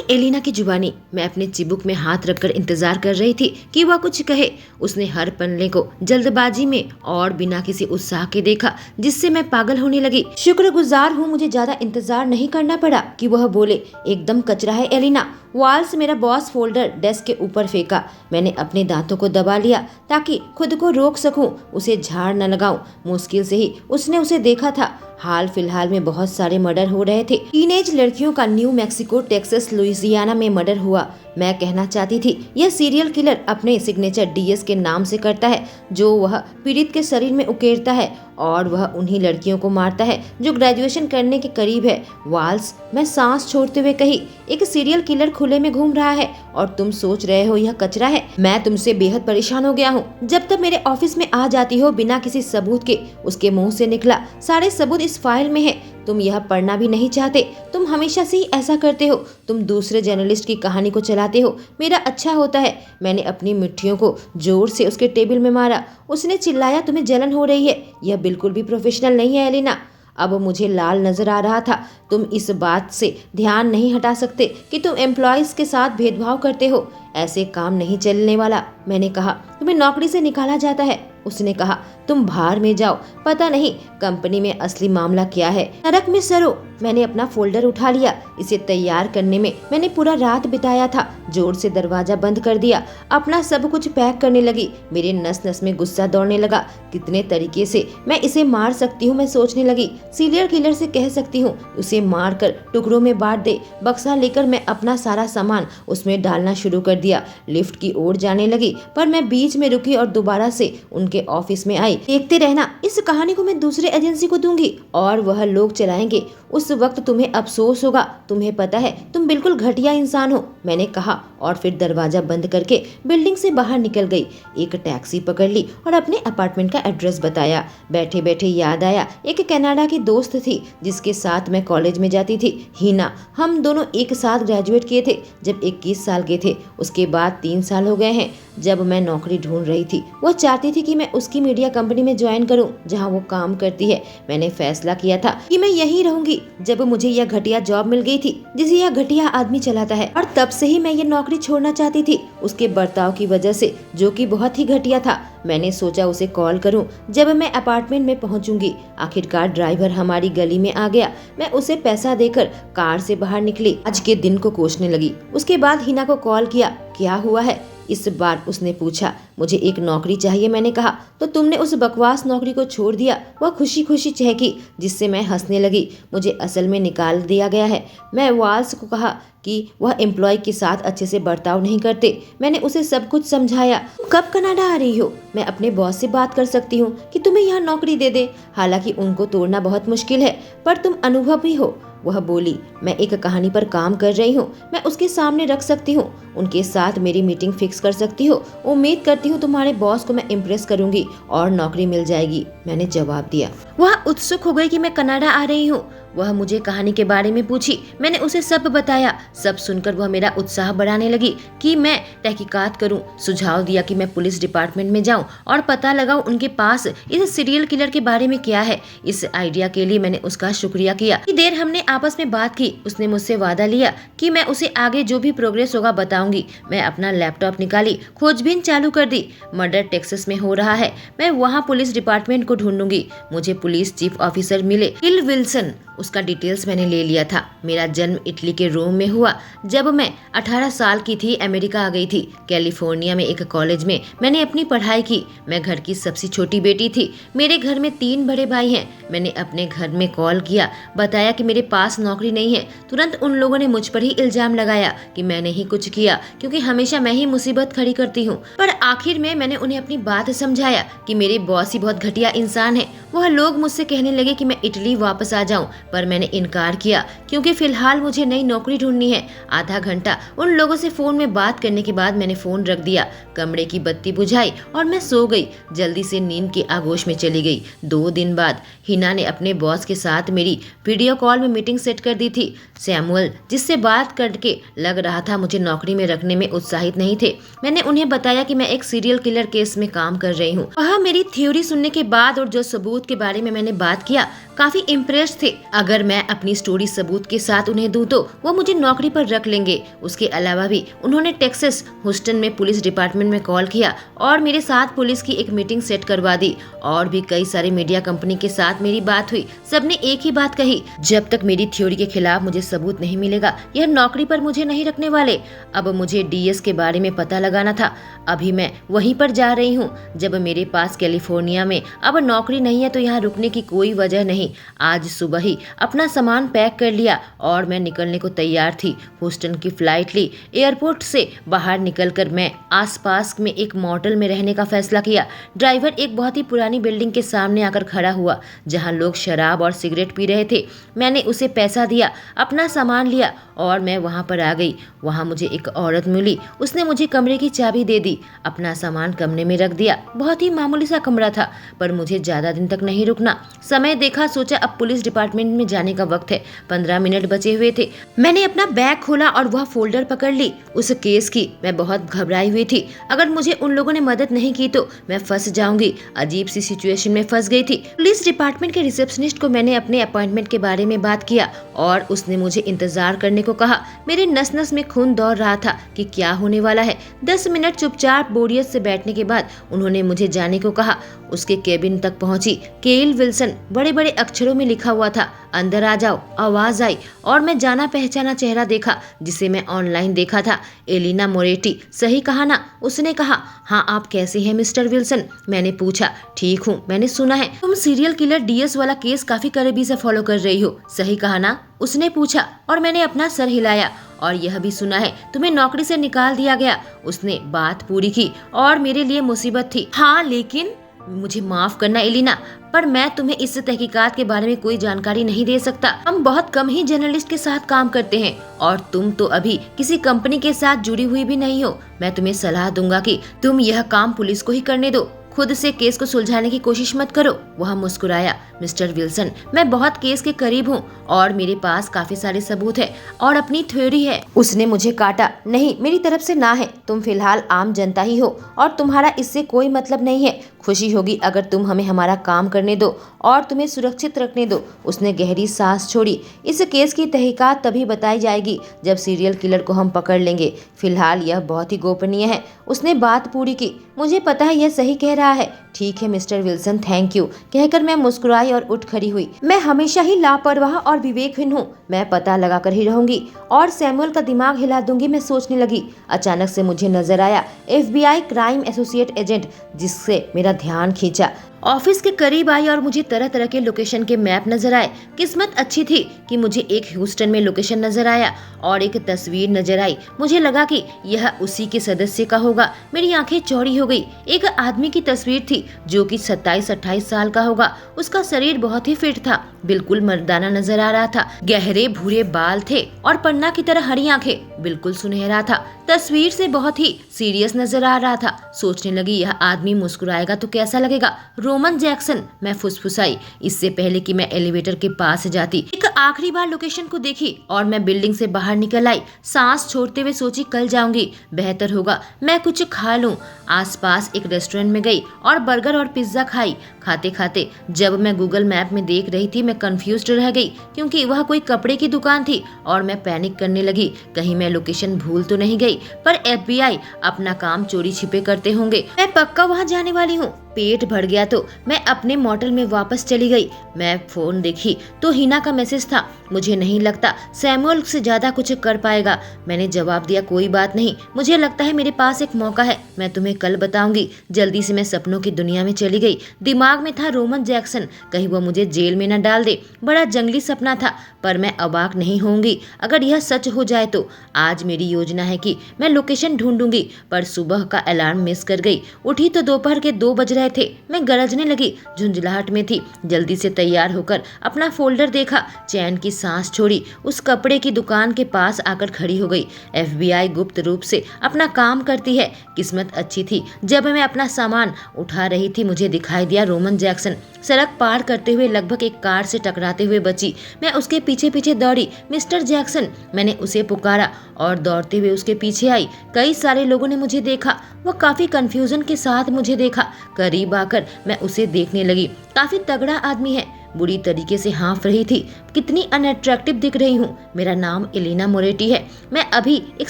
Elina की जुबानी। मैं अपने चिबुक में हाथ रखकर इंतजार कर रही थी कि वह कुछ कहे। उसने हर पन्ने को जल्दबाजी में और बिना किसी उत्साह के देखा, जिससे मैं पागल होने लगी। शुक्रगुजार हूँ मुझे ज्यादा इंतजार नहीं करना पड़ा कि वह बोले, एकदम कचरा है एलिना। वाल से मेरा बॉस फोल्डर डेस्क के ऊपर फेंका। मैंने अपने दांतों को दबा लिया ताकि खुद को रोक सकूं, उसे झाड़ न लगाऊं। मुश्किल से ही उसने उसे देखा था। हाल फिलहाल में बहुत सारे मर्डर हो रहे थे। टीनेज लड़कियों का न्यू मैक्सिको, टेक्सास, लुइसियाना में मर्डर हुआ। मैं कहना चाहती थी, यह सीरियल किलर अपने सिग्नेचर डीएस के नाम से करता है, जो वह पीड़ित के शरीर में उकेरता है, और वह उन्हीं लड़कियों को मारता है जो ग्रेजुएशन करने के करीब है। वाल्स, मैं सांस छोड़ते हुए कही, एक सीरियल किलर खुले में घूम रहा है और तुम सोच रहे हो यह कचरा है। मैं तुमसे बेहद परेशान हो गया हूँ। जब तक मेरे ऑफिस में आ जाती हो बिना किसी सबूत के। उसके मुंह से निकला, सारे सबूत इस फाइल में है। तुम यह पढ़ना भी नहीं चाहते। तुम हमेशा से ही ऐसा करते हो। तुम दूसरे जर्नलिस्ट की कहानी को चलाते हो। मेरा अच्छा होता है। मैंने अपनी मिट्टियों को जोर से उसके टेबल में मारा। उसने चिल्लाया, तुम्हें जलन हो रही है। यह बिल्कुल भी प्रोफेशनल नहीं है एलिना। अब मुझे लाल नजर आ रहा था। तुम इस बात से ध्यान नहीं हटा सकते कि तुम एम्प्लॉयज के साथ भेदभाव करते हो। ऐसे काम नहीं चलने वाला। मैंने कहा, तुम्हें नौकरी से निकाला जाता है। उसने कहा, तुम बाहर में जाओ। पता नहीं कंपनी में असली मामला क्या है। नरक में सरो। मैंने अपना फोल्डर उठा लिया। इसे तैयार करने में मैंने पूरा रात बिताया था। जोर से दरवाजा बंद कर दिया। अपना सब कुछ पैक करने लगी। मेरे नस नस में गुस्सा दौड़ने लगा। कितने तरीके से मैं इसे मार सकती हूँ, मैं सोचने लगी। सीरियल किलर से कह सकती हूँ, उसे मार कर टुकड़ों में बांट दे। बक्सा लेकर मैं अपना सारा सामान उसमें डालना शुरू कर दिया। लिफ्ट की ओर जाने लगी, पर मैं बीच में रुकी और दोबारा से उनके ऑफिस में आई। देखते रहना, इस कहानी को मैं दूसरे एजेंसी को दूंगी और वह लोग चलाएंगे। उस वक्त तुम्हें अफसोस होगा। तुम्हें पता है, तुम बिल्कुल घटिया इंसान हो, मैंने कहा, और फिर दरवाजा बंद करके बिल्डिंग से बाहर निकल गई। एक टैक्सी पकड़ ली और अपने अपार्टमेंट का एड्रेस बताया। बैठे बैठे याद आया, एक कनाडा की दोस्त थी जिसके साथ मैं कॉलेज में जाती थी, हिना। हम दोनों एक साथ ग्रेजुएट किए थे जब 21 साल के थे। उसके बाद 3 साल हो गए हैं। जब मैं नौकरी ढूंढ रही थी, वह चाहती थी कि मैं उसकी मीडिया कंपनी में ज्वाइन करूं जहां वो काम करती है। मैंने फैसला किया था कि मैं यहीं रहूंगी। जब मुझे यह घटिया जॉब मिल गई थी जिसे यह घटिया आदमी चलाता है, और तब से ही मैं ये नौकरी छोड़ना चाहती थी, उसके बर्ताव की वजह से, जो कि बहुत ही घटिया था। मैंने सोचा उसे कॉल करूं जब मैं अपार्टमेंट में पहुंचूंगी। आखिरकार ड्राइवर हमारी गली में आ गया। मैं उसे पैसा देकर कार से बाहर निकली। आज के दिन को कोसने लगी। उसके बाद हिना को कॉल किया। क्या हुआ है, इस बार उसने पूछा। मुझे एक नौकरी चाहिए, मैंने कहा। तो तुमने उस बकवास नौकरी को छोड़ दिया, वह खुशी खुशी चहकी, जिससे मैं हंसने लगी। मुझे असल में निकाल दिया गया है। मैं वाल्स को कहा कि वह एम्प्लॉय के साथ अच्छे से बर्ताव नहीं करते। मैंने उसे सब कुछ समझाया। कब कनाडा आ रही हो? मैं अपने बॉस से बात कर सकती हूँ कि तुम्हें यहाँ नौकरी दे दे। हालांकि उनको तोड़ना बहुत मुश्किल है, पर तुम अनुभवी हो। वह बोली, मैं एक कहानी पर काम कर रही हूँ, मैं उसके सामने रख सकती हूँ। उनके साथ मेरी मीटिंग फिक्स कर सकती हो। उम्मीद करती हूँ तुम्हारे बॉस को मैं इम्प्रेस करूंगी और नौकरी मिल जाएगी, मैंने जवाब दिया। वह उत्सुक हो गई कि मैं कनाडा आ रही हूँ। वह मुझे कहानी के बारे में पूछी। मैंने उसे सब बताया। सब सुनकर वह मेरा उत्साह बढ़ाने लगी कि मैं तहकीकात करूं। सुझाव दिया कि मैं पुलिस डिपार्टमेंट में जाऊं और पता लगाऊं उनके पास इस सीरियल किलर के बारे में क्या है। इस आइडिया के लिए मैंने उसका शुक्रिया किया। कि देर हमने आपस में बात की। उसने मुझसे वादा लिया कि मैं उसे आगे जो भी प्रोग्रेस होगा बताऊंगी। मैं अपना लैपटॉप निकाली, खोजबीन चालू कर दी। मर्डर टेक्सास में हो रहा है। मैं वहाँ पुलिस डिपार्टमेंट को ढूंढूंगी। मुझे पुलिस चीफ ऑफिसर मिले, हिल विल्सन। उसका डिटेल्स मैंने ले लिया था। मेरा जन्म इटली के रोम में हुआ। जब मैं 18 साल की थी अमेरिका आ गई थी। कैलिफोर्निया में एक कॉलेज में मैंने अपनी पढ़ाई की। मैं घर की सबसे छोटी बेटी थी। मेरे घर में 3 बड़े भाई हैं। मैंने अपने घर में कॉल किया, बताया कि मेरे पास नौकरी नहीं है। तुरंत उन लोगों ने मुझ पर ही इल्जाम लगाया कि मैंने ही कुछ किया, क्योंकि हमेशा मैं ही मुसीबत खड़ी करती हूँ। पर आखिर में मैंने उन्हें अपनी बात समझाया कि मेरे बॉस ही बहुत घटिया इंसान है। वह लोग मुझसे कहने लगे कि मैं इटली वापस आ जाऊं, पर मैंने इनकार किया क्योंकि फिलहाल मुझे नई नौकरी ढूंढनी है। आधा घंटा उन लोगों से फोन में बात करने के बाद मैंने फोन रख दिया। कमरे की बत्ती बुझाई और मैं सो गई। जल्दी से नींद के आगोश में चली गई। 2 दिन बाद हिना ने अपने बॉस के साथ मेरी वीडियो कॉल में मीटिंग सेट कर दी थी। सैमुअल, जिससे बात करके लग रहा था मुझे नौकरी में रखने में उत्साहित नहीं थे। मैंने उन्हें बताया कि मैं एक सीरियल किलर केस में काम कर रही हूँ। वह मेरी थ्योरी सुनने के बाद और जो सबूत के बारे में मैंने बात किया, काफी इम्प्रेस थे। अगर मैं अपनी स्टोरी सबूत के साथ उन्हें दूं तो वो मुझे नौकरी पर रख लेंगे। उसके अलावा भी उन्होंने टेक्सास ह्यूस्टन में पुलिस डिपार्टमेंट में कॉल किया और मेरे साथ पुलिस की एक मीटिंग सेट करवा दी। और भी कई सारे मीडिया कंपनी के साथ मेरी बात हुई। सबने एक ही बात कही, जब तक मेरी थ्योरी के खिलाफ मुझे सबूत नहीं मिलेगा यह नौकरी पर मुझे नहीं रखने वाले। अब मुझे डीएस के बारे में पता लगाना था। अभी मैं वहीं पर जा रही हूँ। जब मेरे पास कैलिफोर्निया में अब नौकरी नहीं है तो यहाँ रुकने की कोई वजह नहीं। आज सुबह ही अपना सामान पैक कर लिया और मैं निकलने को तैयार थी। ह्यूस्टन की फ्लाइट ली। एयरपोर्ट से बाहर निकलकर मैं आसपास में एक मोटल में रहने का फैसला किया। ड्राइवर एक बहुत ही पुरानी बिल्डिंग के सामने आकर खड़ा हुआ जहाँ लोग शराब और सिगरेट पी रहे थे। मैंने उसे पैसा दिया, अपना सामान लिया और मैं वहाँ पर आ गई। वहाँ मुझे एक औरत मिली। उसने मुझे कमरे की चाबी दे दी। अपना सामान कमरे में रख दिया। बहुत ही मामूली सा कमरा था पर मुझे ज्यादा दिन तक नहीं रुकना। समय देखा, सोचा अब पुलिस डिपार्टमेंट में जाने का वक्त है। 15 मिनट बचे हुए थे। मैंने अपना बैग खोला और वह फोल्डर पकड़ ली उस केस की। मैं बहुत घबराई हुई थी। अगर मुझे उन लोगों ने मदद नहीं की तो मैं फंस जाऊंगी। अजीब सी सिचुएशन में फंस गई थी। पुलिस डिपार्टमेंट के रिसेप्शनिस्ट को मैंने अपने अपॉइंटमेंट के बारे में बात किया और उसने मुझे इंतजार करने को कहा। मेरे नस नस में खून दौड़ रहा था कि क्या होने वाला है। 10 मिनट चुपचाप बोरियत से बैठने के बाद उन्होंने मुझे जाने को कहा। उसके केबिन तक पहुंची। केल विल्सन बड़े बड़े अक्षरों में लिखा हुआ था। अंदर आ जाओ। आवाज आई और मैं जाना पहचाना चेहरा देखा जिसे मैं ऑनलाइन देखा था। Elina Moretti. सही कहा ना? उसने कहा। हाँ, आप कैसे हैं मिस्टर विल्सन? मैंने पूछा। ठीक हूँ। मैंने सुना है तुम सीरियल किलर डीएस वाला केस काफी करीबी से फॉलो कर रही हो। सही कहा ना? उसने पूछा और मैंने अपना सर हिलाया। और यह भी सुना है तुम्हें नौकरी से निकाल दिया गया। उसने बात पूरी की। और मेरे लिए मुसीबत थी। हाँ, लेकिन मुझे माफ करना एलिना, पर मैं तुम्हें इस तहकीकात के बारे में कोई जानकारी नहीं दे सकता। हम बहुत कम ही जर्नलिस्ट के साथ काम करते हैं और तुम तो अभी किसी कंपनी के साथ जुड़ी हुई भी नहीं हो। मैं तुम्हें सलाह दूंगा कि तुम यह काम पुलिस को ही करने दो। खुद से केस को सुलझाने की कोशिश मत करो। वह मुस्कुराया। मिस्टर विल्सन, मैं बहुत केस के करीब हूँ और मेरे पास काफी सारे सबूत है और अपनी थ्योरी है। उसने मुझे काटा। नहीं, मेरी तरफ से ना है। तुम फिलहाल आम जनता ही हो और तुम्हारा इससे कोई मतलब नहीं है। खुशी होगी अगर तुम हमें हमारा काम करने दो और तुम्हें सुरक्षित रखने दो। उसने गहरी सांस छोड़ी। इस केस की तहकीकात तभी बताई जाएगी जब सीरियल किलर को हम पकड़ लेंगे। फिलहाल यह बहुत ही गोपनीय है। उसने बात पूरी की। मुझे पता है यह सही कह रहा है। ठीक है मिस्टर विल्सन, थैंक यू कहकर मैं मुस्कुराई और उठ खड़ी हुई। मैं हमेशा ही लापरवाह और विवेकहीन हूँ। मैं पता लगा कर ही रहूंगी और सैमुअल का दिमाग हिला दूंगी। मैं सोचने लगी। अचानक से मुझे नजर आया FBI क्राइम एसोसिएट एजेंट, जिससे मेरा ध्यान खींचा। ऑफिस के करीब आई और मुझे तरह तरह के लोकेशन के मैप नजर आए। किस्मत अच्छी थी कि मुझे एक ह्यूस्टन में लोकेशन नजर आया और एक तस्वीर नजर आई। मुझे लगा कि यह उसी के सदस्य का होगा। मेरी आंखें चौड़ी हो गई। एक आदमी की तस्वीर थी जो कि 27-28 साल का होगा। उसका शरीर बहुत ही फिट था, बिल्कुल मर्दाना नजर आ रहा था। गहरे भूरे बाल थे और पन्ना की तरह हरी आंखें, बिल्कुल सुनहरा था। तस्वीर से बहुत ही सीरियस नजर आ रहा था। सोचने लगी यह आदमी मुस्कुराएगा तो कैसा लगेगा। रोमन जैक्सन, मैं फुसफुसाई इससे पहले कि मैं एलिवेटर के पास जाती। एक आखिरी बार लोकेशन को देखी और मैं बिल्डिंग से बाहर निकल आई। सांस छोड़ते हुए सोची कल जाऊंगी, बेहतर होगा मैं कुछ खा लूं। आसपास एक रेस्टोरेंट में गई और बर्गर और पिज्जा खाई। खाते खाते जब मैं गूगल मैप में देख रही थी मैं कंफ्यूज्ड रह गई क्योंकि वह कोई कपड़े की दुकान थी और मैं पैनिक करने लगी। कहीं मैं लोकेशन भूल तो नहीं गई। पर FBI अपना काम चोरी छिपे करते होंगे। मैं पक्का वहाँ जाने वाली हूँ। पेट भर गया तो मैं अपने मोटल में वापस चली गई। मैं फोन देखी तो हिना का मैसेज था। मुझे नहीं लगता सैमुअल से ज्यादा कुछ कर पाएगा। मैंने जवाब दिया, कोई बात नहीं, मुझे लगता है मेरे पास एक मौका है, मैं तुम्हें कल बताऊंगी। जल्दी से मैं सपनों की दुनिया में चली गई। दिमाग में था रोमन जैक्सन, कहीं वो मुझे जेल में न डाल दे। बड़ा जंगली सपना था पर मैं अबाक नहीं होंगी अगर यह सच हो जाए तो। आज मेरी योजना है कि मैं लोकेशन ढूंढूंगी, पर सुबह का अलार्म मिस कर गई। उठी तो दोपहर के 2 बज रहे थे। मैं गरजने लगी, झुंझलाहट में थी। जल्दी से तैयार होकर अपना फोल्डर देखा, चैन की सांस छोड़ी। उस कपड़े की दुकान के पास आकर खड़ी हो गई। FBI गुप्त रूप से अपना काम करती है। किस्मत अच्छी थी, जब मैं अपना सामान उठा रही थी मुझे दिखाई दिया रोमन जैक्सन सड़क पार करते हुए लगभग एक कार से टकराते हुए बची। मैं उसके पीछे पीछे दौड़ी। मिस्टर जैक्सन, मैंने उसे पुकारा और दौड़ते हुए उसके पीछे आई। कई सारे लोगों ने मुझे देखा। वह काफी कंफ्यूजन के साथ मुझे देखा। करीब आकर मैं उसे देखने लगी। काफी तगड़ा आदमी है। बुरी तरीके से हाँफ रही थी। कितनी अनअट्रैक्टिव दिख रही हूँ। मेरा नाम एलिना मोरेटी है। मैं अभी एक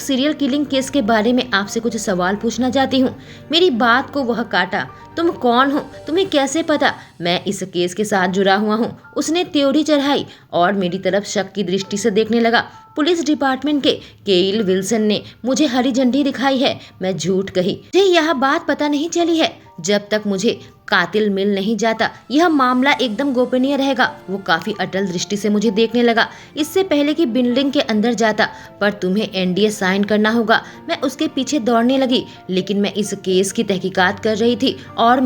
सीरियल किलिंग केस के बारे में आपसे कुछ सवाल पूछना चाहती हूँ। मेरी बात को वह काटा। तुम कौन हो? तुम्हें कैसे पता मैं इस केस के साथ जुड़ा हुआ हूँ? उसने त्योरी चढ़ाई और मेरी तरफ शक की दृष्टि से देखने लगा। पुलिस डिपार्टमेंट के केल विल्सन ने मुझे हरी झंडी दिखाई है। मैं झूठ कही। मुझे यह बात पता नहीं चली है। जब तक मुझे कातिल मिल नहीं जाता यह मामला एकदम गोपनीय रहेगा। वो काफी अटल दृष्टि से मुझे देखने लगा। इससे पहले कि बिल्डिंग के अंदर जाता, पर तुम्हें एनडीए साइन करना होगा। मैं उसके पीछे दौड़ने लगी, लेकिन मैं इस केस की तहकीकात कर रही थी। और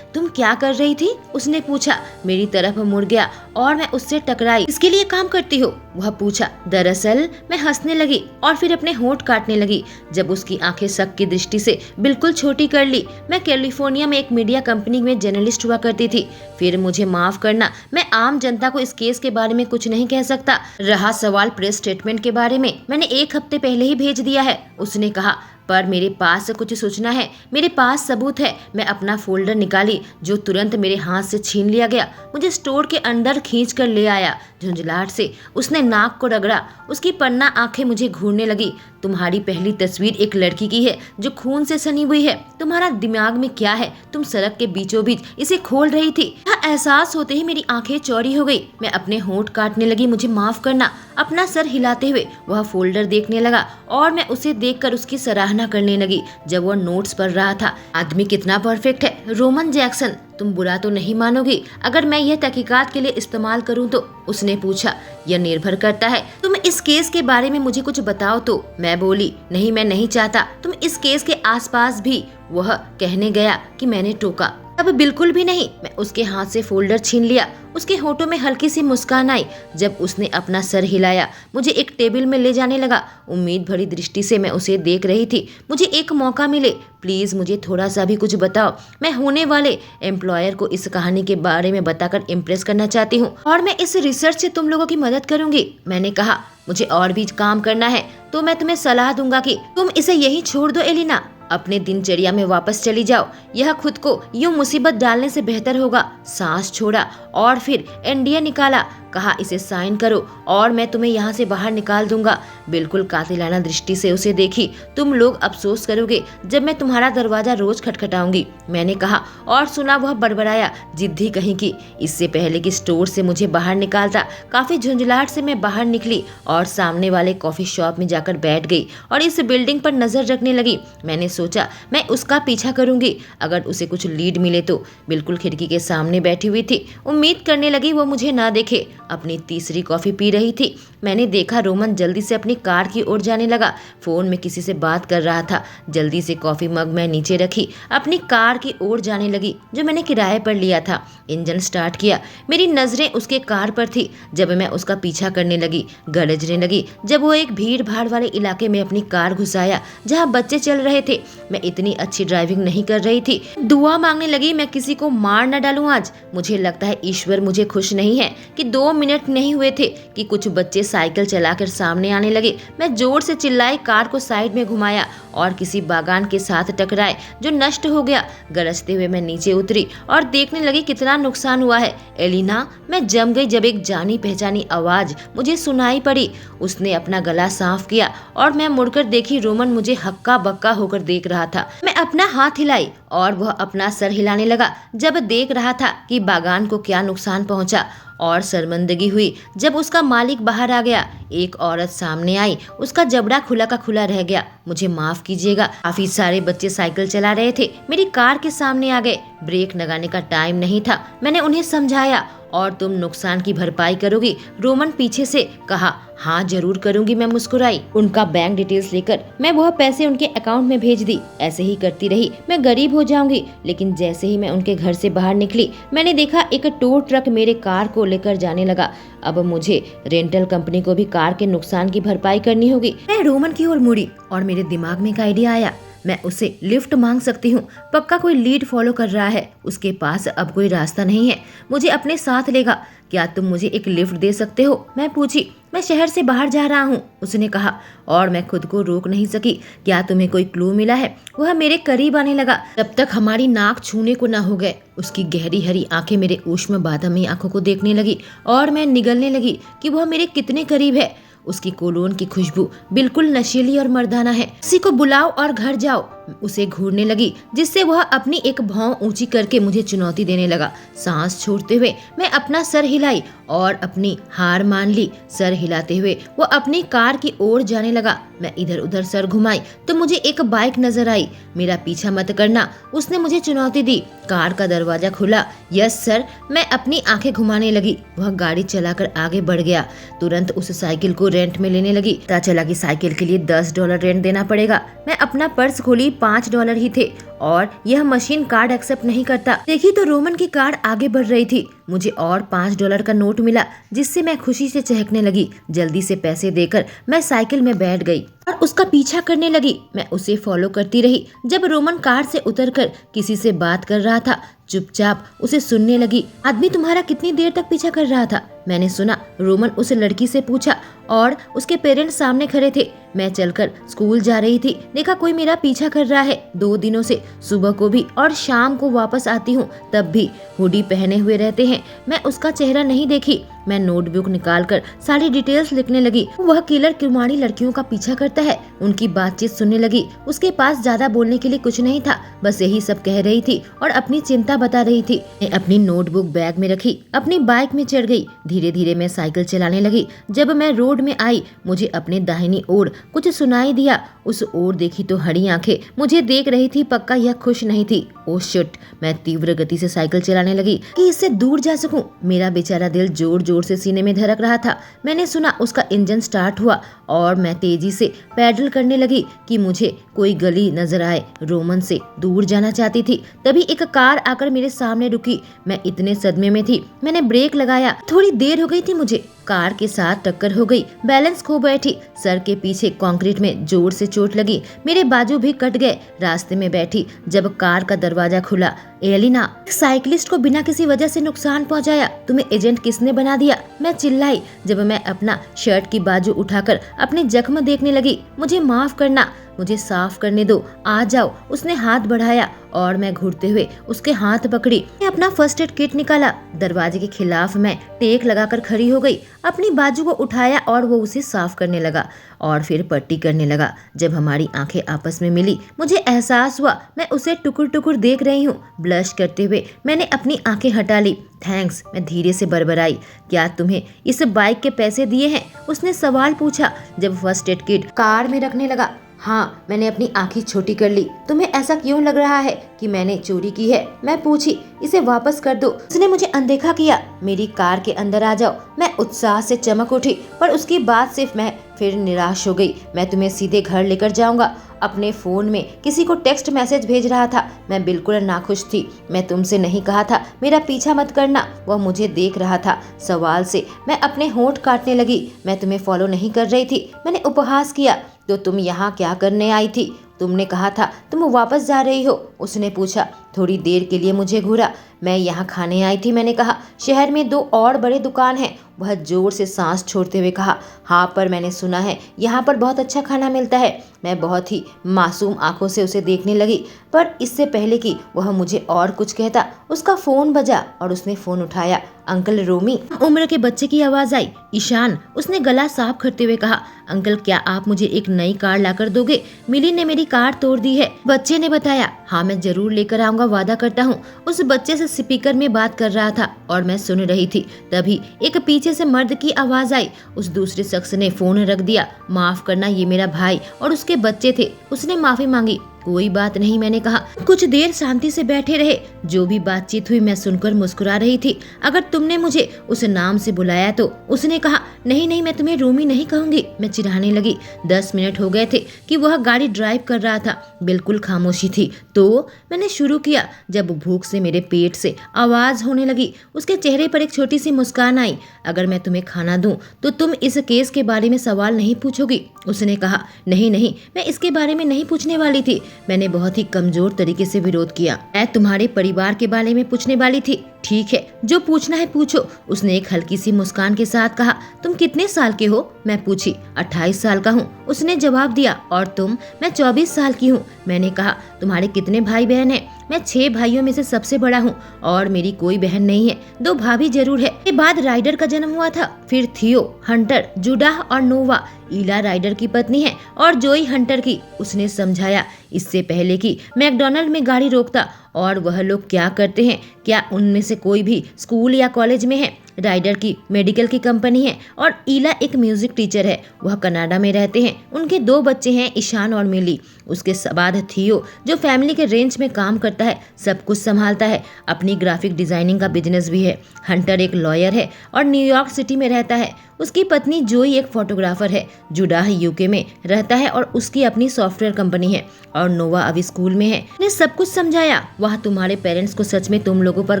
तुम क्या कर रही थी? उसने पूछा। मेरी तरफ मुड़ गया और मैं उससे टकराई। इसके लिए काम करती हो? वह पूछा। दरअसल मैं हंसने लगी और फिर अपने होंठ काटने लगी जब उसकी आंखें शक की दृष्टि से बिल्कुल छोटी कर ली। मैं कैलिफोर्निया में एक मीडिया कंपनी में जर्नलिस्ट हुआ करती थी। फिर मुझे माफ करना, मैं आम जनता को इस केस के बारे में कुछ नहीं कह सकता। रहा सवाल प्रेस स्टेटमेंट के बारे में, मैंने 1 हफ्ते पहले ही भेज दिया है। उसने कहा। पर मेरे पास कुछ सूचना है, मेरे पास सबूत है। मैं अपना फोल्डर निकाली जो तुरंत मेरे हाथ से छीन लिया गया। मुझे स्टोर के अंदर खींच कर ले आया। झुंझलाहट से उसने नाक को रगड़ा। उसकी पन्ना आंखें मुझे घूरने लगी। तुम्हारी पहली तस्वीर एक लड़की की है जो खून से सनी हुई है। तुम्हारा दिमाग में क्या है? तुम सड़क के बीचों बीच इसे खोल रही थी। यह एहसास होते ही मेरी आंखें चौड़ी हो गई। मैं अपने होंठ काटने लगी। मुझे माफ करना। अपना सर हिलाते हुए वह फोल्डर देखने लगा और मैं उसे देखकर उसकी सराहना करने लगी जब वह नोट्स पढ़ रहा था। आदमी कितना परफेक्ट है। रोमन जैक्सन, तुम बुरा तो नहीं मानोगी अगर मैं यह तहकीकात के लिए इस्तेमाल करूं तो? उसने पूछा। यह निर्भर करता है। तुम इस केस के बारे में मुझे कुछ बताओ तो। मैं बोली। नहीं, मैं नहीं चाहता तुम इस केस के आसपास भी। वह कहने गया कि मैंने टोका। अब बिल्कुल भी नहीं। मैं उसके हाथ से फोल्डर छीन लिया। उसके होठों में हल्की सी मुस्कान आई जब उसने अपना सर हिलाया। मुझे एक टेबल में ले जाने लगा। उम्मीद भरी दृष्टि से मैं उसे देख रही थी। मुझे एक मौका मिले, प्लीज मुझे थोड़ा सा भी कुछ बताओ। मैं होने वाले एम्प्लॉयर को इस कहानी के बारे में बताकर इम्प्रेस करना चाहती हूँ और मैं इस रिसर्च से तुम लोगों की मदद करूंगी। मैंने कहा। मुझे और भी काम करना है तो मैं तुम्हें सलाह दूंगा कि तुम इसे यहीं छोड़ दो एलिना। अपने दिनचर्या में वापस चली जाओ। यह खुद को यूं मुसीबत डालने से बेहतर होगा। सांस छोड़ा और फिर एनडीए निकाला। कहा इसे साइन करो और मैं तुम्हें यहाँ से बाहर निकाल दूंगा। बिल्कुल कातिलाना दृष्टि से उसे देखी। तुम लोग अफसोस करोगे जब मैं तुम्हारा दरवाजा रोज खटखटाऊंगी। मैंने कहा और सुना। वह बड़बड़ाया। जिद्दी कहीं की। इससे पहले कि स्टोर से मुझे बाहर निकालता, काफी झुंझलाहट से मैं बाहर निकली और सामने वाले कॉफी शॉप में जाकर बैठ गई और इस बिल्डिंग पर नजर रखने लगी। मैंने सोचा मैं उसका पीछा करूंगी अगर उसे कुछ लीड मिले तो। बिल्कुल खिड़की के सामने बैठी हुई थी। उम्मीद करने लगी वो मुझे ना देखे। अपनी तीसरी कॉफी पी रही थी। मैंने देखा रोमन जल्दी से अपनी कार की ओर जाने लगा। फोन में किसी से बात कर रहा था। जल्दी से कॉफी मग मैं नीचे रखी, अपनी कार की ओर जाने लगी जो मैंने किराए पर लिया था। इंजन स्टार्ट किया। मेरी नजरें उसके कार पर थी जब मैं उसका पीछा करने लगी। गरजने लगी जब वो एक भीड़ भाड़ वाले इलाके में अपनी कार घुसाया जहाँ बच्चे चल रहे थे। मैं इतनी अच्छी ड्राइविंग नहीं कर रही थी। दुआ मांगने लगी मैं किसी को मार न डालूं आज। मुझे लगता है ईश्वर मुझे खुश नहीं है कि 2 मिनट नहीं हुए थे कि कुछ बच्चे साइकिल चलाकर सामने आने लगे। मैं जोर से चिल्लाई, कार को साइड में घुमाया और किसी बागान के साथ टकराए जो नष्ट हो गया। गरजते हुए मैं नीचे उतरी और देखने लगी कितना नुकसान हुआ है। एलिना, मैं जम गई जब एक जानी पहचानी आवाज मुझे सुनाई पड़ी। उसने अपना गला साफ किया और मैं मुड़कर देखी रोमन मुझे हक्का बक्का होकर देख रहा था। मैं अपना हाथ हिलाई और वह अपना सर हिलाने लगा जब देख रहा था कि बागान को क्या नुकसान पहुंचा। और शर्मिंदगी हुई जब उसका मालिक बाहर आ गया। एक औरत सामने आई। उसका जबड़ा खुला का खुला रह गया। मुझे माफ कीजिएगा। काफी सारे बच्चे साइकिल चला रहे थे, मेरी कार के सामने आ गए। ब्रेक लगाने का टाइम नहीं था। मैंने उन्हें समझाया। और तुम नुकसान की भरपाई करोगी? रोमन पीछे से कहा। हाँ जरूर करूंगी, मैं मुस्कुराई। उनका बैंक डिटेल्स लेकर मैं वह पैसे उनके अकाउंट में भेज दी। ऐसे ही करती रही, मैं गरीब हो जाऊंगी। लेकिन जैसे ही मैं उनके घर से बाहर निकली, मैंने देखा एक टो ट्रक मेरे कार को लेकर जाने लगा। अब मुझे रेंटल कंपनी को भी कार के नुकसान की भरपाई करनी होगी। मैं रोमन की ओर मुड़ी और मेरे दिमाग में एक आइडिया आया। मैं उसे लिफ्ट मांग सकती हूँ। पक्का कोई लीड फॉलो कर रहा है, उसके पास अब कोई रास्ता नहीं है, मुझे अपने साथ लेगा। क्या तुम मुझे एक लिफ्ट दे सकते हो? मैं पूछी। मैं शहर से बाहर जा रहा हूँ, उसने कहा, और मैं खुद को रोक नहीं सकी। क्या तुम्हें कोई क्लू मिला है? वह मेरे करीब आने लगा, तब तक हमारी नाक छूने को न हो गए। उसकी गहरी हरी आंखें मेरे ऊष्म बादामी आंखों को देखने लगी और मैं निगलने लगी कि वह मेरे कितने करीब है। उसकी कोलोन की खुशबू बिल्कुल नशीली और मर्दाना है। किसी को बुलाओ और घर जाओ। उसे घूरने लगी, जिससे वह अपनी एक भौं ऊंची करके मुझे चुनौती देने लगा। सांस छोड़ते हुए मैं अपना सर हिलाई और अपनी हार मान ली। सर हिलाते हुए वो अपनी कार की ओर जाने लगा। मैं इधर उधर सर घुमाई तो मुझे एक बाइक नजर आई। मेरा पीछा मत करना, उसने मुझे चुनौती दी। कार का दरवाजा खुला। यस सर, मैं अपनी आंखें घुमाने लगी। वह गाड़ी चलाकर आगे बढ़ गया। तुरंत उस साइकिल को रेंट में लेने लगी। पता चला कि साइकिल के लिए $10 रेंट देना पड़ेगा। मैं अपना पर्स खोली, $5 ही थे और यह मशीन कार्ड एक्सेप्ट नहीं करता। देखी तो रोमन की कार आगे बढ़ रही थी। मुझे और $5 का नोट मिला, जिससे मैं खुशी से चहकने लगी। जल्दी से पैसे देकर मैं साइकिल में बैठ गई और उसका पीछा करने लगी। मैं उसे फॉलो करती रही। जब रोमन कार से उतरकर किसी से बात कर रहा था, चुपचाप उसे सुनने लगी। आदमी तुम्हारा कितनी देर तक पीछा कर रहा था? मैंने सुना, रोमन उस लड़की से पूछा और उसके पेरेंट्स सामने खड़े थे। मैं चलकर स्कूल जा रही थी, देखा कोई मेरा पीछा कर रहा है। 2 दिनों से सुबह को भी और शाम को वापस आती हूँ, तब भी हुडी पहने हुए रहते हैं। मैं उसका चेहरा नहीं देखी। मैं नोटबुक निकालकर सारी डिटेल्स लिखने लगी। वह किलर कुमारी लड़कियों का पीछा करता है। उनकी बातचीत सुनने लगी। उसके पास ज्यादा बोलने के लिए कुछ नहीं था, बस यही सब कह रही थी और अपनी चिंता बता रही थी। मैं अपनी नोटबुक बैग में रखी, अपनी बाइक में चढ़ गई। धीरे धीरे मैं साइकिल चलाने लगी। जब मैं रोड में आई, मुझे अपने दाहिनी ओर कुछ सुनाई दिया। उस ओर देखी तो हरी आंखें मुझे देख रही थी। पक्का यह खुश नहीं थी। ओ शिट, मैं तीव्र गति से साइकिल चलाने लगी कि इससे दूर जा सकूं। मेरा बेचारा दिल जोर जोर से सीने में धड़क रहा था। मैंने सुना उसका इंजन स्टार्ट हुआ और मैं तेजी से पैडल करने लगी कि मुझे कोई गली नजर आए। रोमन से दूर जाना चाहती थी, तभी एक कार आकर मेरे सामने रुकी। मैं इतने सदमे में थी, मैंने ब्रेक लगाया। थोड़ी देर हो गई थी मुझे। कार के साथ टक्कर हो गई, बैलेंस खो बैठी। सर के पीछे कंक्रीट में जोर से चोट लगी, मेरे बाजू भी कट गए। रास्ते में बैठी जब कार का दरवाजा खुला। एलिना, साइकिलिस्ट को बिना किसी वजह से नुकसान पहुंचाया, तुम्हें एजेंट किसने बना दिया? मैं चिल्लाई जब मैं अपना शर्ट की बाजू उठाकर अपने जख्म देखने लगी। मुझे माफ करना, मुझे साफ करने दो, आ जाओ। उसने हाथ बढ़ाया और मैं घुरते हुए उसके हाथ पकड़ी। मैं अपना फर्स्ट एड किट निकाला। दरवाजे के खिलाफ मैं टेक लगाकर खड़ी हो गई। अपनी बाजू को उठाया और वो उसे साफ करने लगा और फिर पट्टी करने लगा। जब हमारी आंखें आपस में मिली, मुझे एहसास हुआ मैं उसे टुकुर टुकुर देख रही हूँ। ब्लश करते हुए मैंने अपनी आंखें हटा ली। थैंक्स, मैं धीरे से बड़बड़ाई। क्या तुम्हें इस बाइक के पैसे दिए हैं? उसने सवाल पूछा जब फर्स्ट एड किट कार में रखने लगा। हाँ, मैंने अपनी आंखें छोटी कर ली। तुम्हें ऐसा क्यों लग रहा है कि मैंने चोरी की है? मैं पूछी। इसे वापस कर दो। उसने मुझे अनदेखा किया। मेरी कार के अंदर आ जाओ। मैं उत्साह से चमक उठी, पर उसकी बात सिर्फ मैं फिर निराश हो गई। मैं तुम्हें सीधे घर लेकर जाऊंगा। अपने फोन में किसी को टेक्स्ट मैसेज भेज रहा था। मैं बिल्कुल नाखुश थी। मैं तुमसे नहीं कहा था मेरा पीछा मत करना? वह मुझे देख रहा था। सवाल से मैं अपने होंठ काटने लगी। मैं तुम्हें फॉलो नहीं कर रही थी, मैंने उपहास किया। तो तुम यहाँ क्या करने आई थी? तुमने कहा था तुम वापस जा रही हो, उसने पूछा। थोड़ी देर के लिए मुझे घूरा। मैं यहाँ खाने आई थी, मैंने कहा। शहर में 2 और बड़े दुकान हैं। वह जोर से सांस छोड़ते हुए कहा। हाँ, पर मैंने सुना है यहाँ पर बहुत अच्छा खाना मिलता है। मैं बहुत ही मासूम आंखों से उसे देखने लगी, पर इससे पहले कि वह मुझे और कुछ कहता, उसका फोन बजा और उसने फोन उठाया। अंकल रोमी, उम्र के बच्चे की आवाज आई। ईशान, उसने गला साफ करते हुए कहा। अंकल, क्या आप मुझे एक नई कार लाकर दोगे? मिली ने मेरी कार तोड़ दी है, बच्चे ने बताया। हाँ, मैं जरूर लेकर आऊंगा, वादा करता हूँ। उस बच्चे से स्पीकर में बात कर रहा था और मैं सुन रही थी। तभी एक पीछे से मर्द की आवाज आई। उस दूसरे शख्स ने फोन रख दिया। माफ करना, ये मेरा भाई और उसके बच्चे थे। उसने माफी मांगी। कोई बात नहीं, मैंने कहा। कुछ देर शांति से बैठे रहे। जो भी बातचीत हुई मैं सुनकर मुस्कुरा रही थी। अगर तुमने मुझे उस नाम से बुलाया तो? उसने कहा। नहीं नहीं, मैं तुम्हें रोमी नहीं कहूंगी। मैं चिढ़ाने लगी। 10 मिनट हो गए थे कि वह गाड़ी ड्राइव कर रहा था। बिल्कुल खामोशी थी। तो मैंने शुरू किया जब भूख से मेरे पेट से आवाज होने लगी। उसके चेहरे पर एक छोटी सी मुस्कान आई। अगर मैं तुम्हें खाना दूं तो तुम इस केस के बारे में सवाल नहीं पूछोगी? उसने कहा। नहीं नहीं, मैं इसके बारे में नहीं पूछने वाली थी। मैंने बहुत ही कमजोर तरीके से विरोध किया। मैं तुम्हारे परिवार के बारे में पूछने वाली थी। ठीक है, जो पूछना है पूछो, उसने एक हल्की सी मुस्कान के साथ कहा। तुम कितने साल के हो? मैं पूछी। 28 साल का हूँ, उसने जवाब दिया। और तुम? मैं 24 साल की हूँ। मैंने कहा। तुम्हारे कितने भाई बहन हैं? मैं 6 भाइयों में से सबसे बड़ा हूँ और मेरी कोई बहन नहीं है, 2 भाभी जरूर है। के बाद राइडर का जन्म हुआ था, फिर थियो, हंटर, जुडाह और नोवा। ईला राइडर की पत्नी है और जोई हंटर की, उसने समझाया। इससे पहले कि मैकडॉनल्ड में गाड़ी रोकता और वह लोग क्या करते हैं, क्या उनमें से कोई भी स्कूल या कॉलेज में है? राइडर की मेडिकल की कंपनी है और ईला एक म्यूजिक टीचर है। वह कनाडा में रहते हैं। उनके 2 बच्चे हैं, ईशान और मिली। उसके बाद थियो, जो फैमिली के रेंज में काम करता है, सब कुछ संभालता है। अपनी ग्राफिक डिजाइनिंग का बिजनेस भी है। हंटर एक लॉयर है और न्यूयॉर्क सिटी में रहता है। उसकी पत्नी जोई एक फोटोग्राफर है। जुडाह यूके में रहता है और उसकी अपनी सॉफ्टवेयर कंपनी है। और नोवा अभी स्कूल में है। ने सब कुछ समझाया। वह तुम्हारे पेरेंट्स को सच में तुम लोगों पर